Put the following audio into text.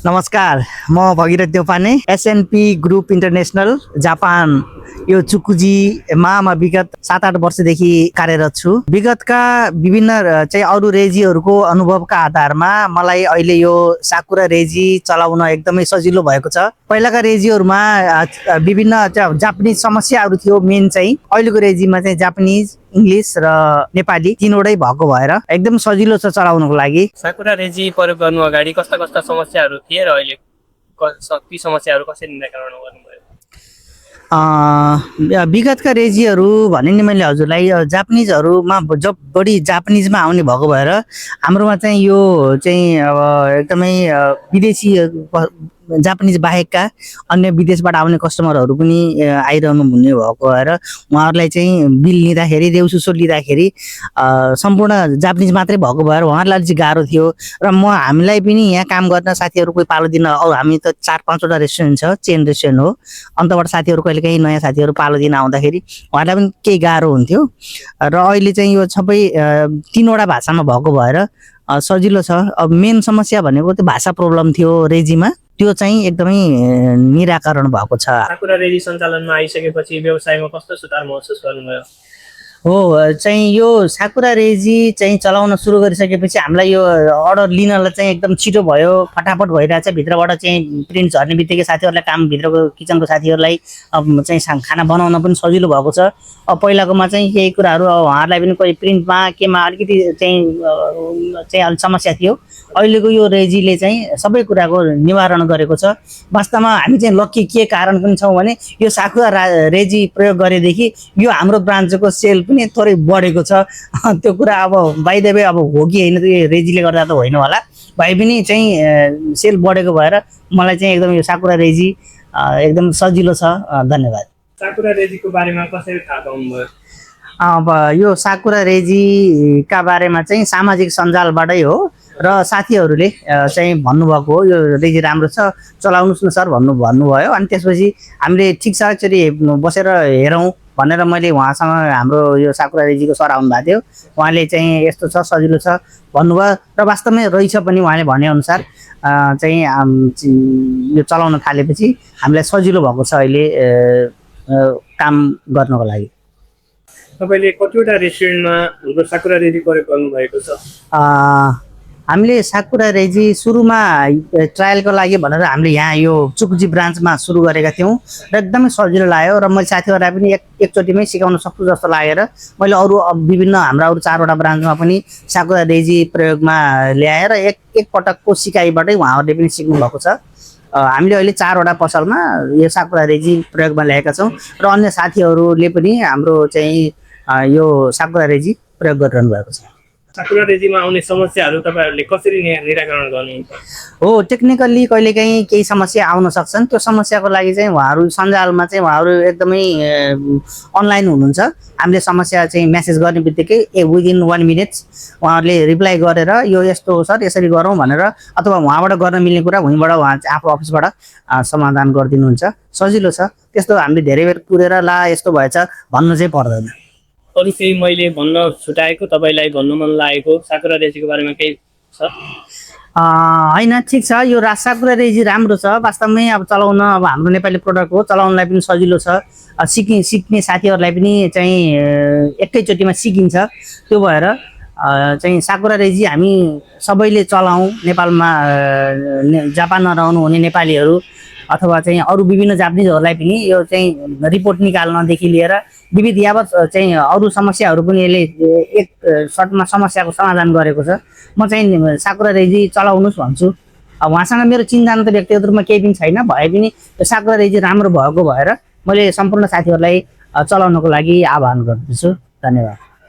नमस्कार, म Bhagirath Deupane SNP group international Japan यो चुकुजीमा म विगत 7-8 वर्षदेखि कार्यरत छु। विगतका विभिन्न चाहिँ अरू रेजीहरूको अनुभवका आधारमा मलाई अहिले यो साकुरा रेजी चलाउन एकदमै सजिलो भएको छ। पहिलाका रेजीहरूमा विभिन्न जापानिज समस्याहरू थियो। मेन चाहिँ अहिलेको रेजीमा चाहिँ जापानिज, इङ्ग्लिस र नेपाली तीनवटै भएको भएर एकदम सजिलो छ चलाउनको लागि। साकुरा रेजी प्रयोग गर्नु अगाडि कस्ता कस्ता समस्याहरू थिए र अहिले ती समस्याहरू कसरी निराकरण गर्नुभयो? विगतका रेजीहरू भने नि मैले हजुरलाई जापानिजहरूमा जब बढी जापानिजमा आउने भएको भएर हाम्रोमा चाहिँ यो चाहिँ अब एकदमै विदेशी जापानिज बाहेकका अन्य विदेशबाट आउने कस्टमरहरू पनि आइरहनु हुने भएको भएर उहाँहरूलाई चाहिँ बिल लिँदाखेरि देउसुसो लिँदाखेरि सम्पूर्ण जापानिज मात्रै भएको भएर उहाँहरूलाई चाहिँ गाह्रो थियो। र हामीलाई पनि यहाँ काम गर्न साथीहरू कोही पालो दिन हामी त 4-5वटा रेस्टुरेन्ट छ, चेन रेस्टुरेन्ट हो, अन्तबाट साथीहरू कहिलेकाहीँ नयाँ साथीहरू पालो दिन आउँदाखेरि उहाँहरूलाई पनि केही गाह्रो हुन्थ्यो। र अहिले चाहिँ यो सबै 3वटा भाषामा भएको भएर सजिलो छ। अब मेन समस्या भनेको त्यो भाषा प्रब्लम थियो रेजीमा, त्यो चाहिँ एकदमै निराकरण भएको छ। साकुरा रेजी सञ्चालनमा आइसकेपछि व्यवसायमा कस्तो सुधार महसुस गर्नुभयो? हो, चाहिँ यो साकुरा रेजी चाहिँ चलाउन सुरु गरिसकेपछि हामीलाई यो अर्डर लिनलाई चाहिँ एकदम छिटो भयो, फटाफट भइरहेछ। भित्रबाट चाहिँ प्रिन्ट झर्ने बित्तिकै साथीहरूलाई काम, भित्रको किचनको साथीहरूलाई चाहिँ खाना बनाउन पनि सजिलो भएको छ। अब पहिलाकोमा चाहिँ केही कुराहरू उहाँहरूलाई पनि कोही प्रिन्टमा केमा अलिकति चाहिँ अलिक समस्या थियो। अहिलेको यो रेजीले चाहिँ सबै कुराको निवारण गरेको छ। वास्तवमा हामी चाहिँ लक्की के कारण पनि छौँ भने यो साकुरा रेजी प्रयोग गरेदेखि यो हाम्रो ब्रान्चको सेल पनि थोरै बढेको छ। त्यो कुरा अब बाइ द वे अब हो कि होइन, त्यो रेजीले गर्दा त होइन होला, भए पनि चाहिँ सेल बढेको भएर मलाई चाहिँ एकदम यो साकुरा रेजी एकदम सजिलो छ। धन्यवाद। साकुरा रेजीको बारेमा कसरी थाहा पाउनुभयो? अब यो साकुरा रेजीका बारेमा चाहिँ सामाजिक सञ्जालबाटै हो र साथीहरूले चाहिँ भन्नुभएको हो यो रेजी राम्रो छ, चलाउनुहोस् न सर भन्नुभयो। अनि त्यसपछि हामीले ठिक छ एकचोटि बसेर हेरौँ भनेर मैले उहाँसँग, हाम्रो यो साकुरा रेजीको सर आउनुभएको थियो, उहाँले चाहिँ यस्तो छ सजिलो छ भन्नुभयो र वास्तवमै रहेछ पनि। उहाँले भनेअनुसार चाहिँ यो चलाउन थालेपछि हामीलाई सजिलो भएको छ अहिले काम गर्नको लागि। तपाईँले कतिवटा रेस्टुरेन्टमा साकुरा रेजी प्रयोग गर्नुभएको छ? हामीले साकुरा रेजी सुरुमा ट्रायलको लागि भनेर हामीले यहाँ यो चुकुजी ब्रान्चमा सुरु गरेका थियौँ र एकदमै सजिलो लाग्यो र मैले साथीहरूलाई पनि एकचोटिमै सिकाउन सक्छु जस्तो लागेर मैले अरू विभिन्न हाम्रा अरू 4वटा ब्रान्चमा पनि साकुरा रेजी प्रयोगमा ल्याएर एक पटकको सिकाइबाटै उहाँहरूले पनि सिक्नु भएको छ। हामीले अहिले 4वटा पसलमा यो साकुरा रेजी प्रयोगमा ल्याएका छौँ र अन्य साथीहरूले पनि हाम्रो चाहिँ यो साकुरा रेजी प्रयोग गरिरहनु भएको छ। साकुरा रेजीमा आउने समस्याहरू तपाईँहरूले कसरी निराकरण गर्नुहुन्छ? हो, टेक्निकल्ली कहिलेकाहीँ केही समस्या आउन सक्छन्। त्यो समस्याको लागि चाहिँ उहाँहरू सञ्जालमा चाहिँ उहाँहरू एकदमै अनलाइन हुनुहुन्छ। हामीले समस्या चाहिँ मेसेज गर्ने बित्तिकै विदिन 1 मिनट उहाँहरूले रिप्लाई गरेर यो यस्तो हो सर, यसरी गरौँ भनेर, अथवा उहाँबाट गर्न मिल्ने कुरा उहीँबाट उहाँ आफ्नो अफिसबाट समाधान गरिदिनुहुन्छ। सजिलो छ। त्यस्तो हामीले धेरै बेर कुरेर ला यस्तो भएछ भन्नु चाहिँ पर्दैन। अरू केही मैले भन्न छुटाएको, तपाईँलाई भन्नु मन लागेको साकुरा रेजीको बारेमा केही छ? होइन, ठिक छ। यो साकुरा रेजी राम्रो छ वास्तवमै। अब चलाउन, अब हाम्रो नेपाली प्रडक्ट हो, चलाउनलाई पनि सजिलो छ। सिक्ने साथीहरूलाई पनि चाहिँ एकैचोटिमा सिकिन्छ। त्यो भएर चाहिँ साकुरा रेजी हामी सबैले चलाउँ। नेपालमा जापानमा रहनुहुने नेपालीहरू अथवा चाहिँ अरू विभिन्न जापानिजहरूलाई पनि यो चाहिँ रिपोर्ट निकाल्नदेखि लिएर विविध यावत चाहिँ अरू समस्याहरू पनि यसले एक सर्टमा समस्याको समाधान गरेको छ। म चाहिँ साकुरा रेजी चलाउनुहोस् भन्छु। अब उहाँसँग मेरो चिन्जान त व्यक्तिगत रूपमा केही पनि छैन, भए पनि साकुरा रेजी राम्रो भएको भएर मैले सम्पूर्ण साथीहरूलाई चलाउनको लागि आह्वान गर्दछु। धन्यवाद।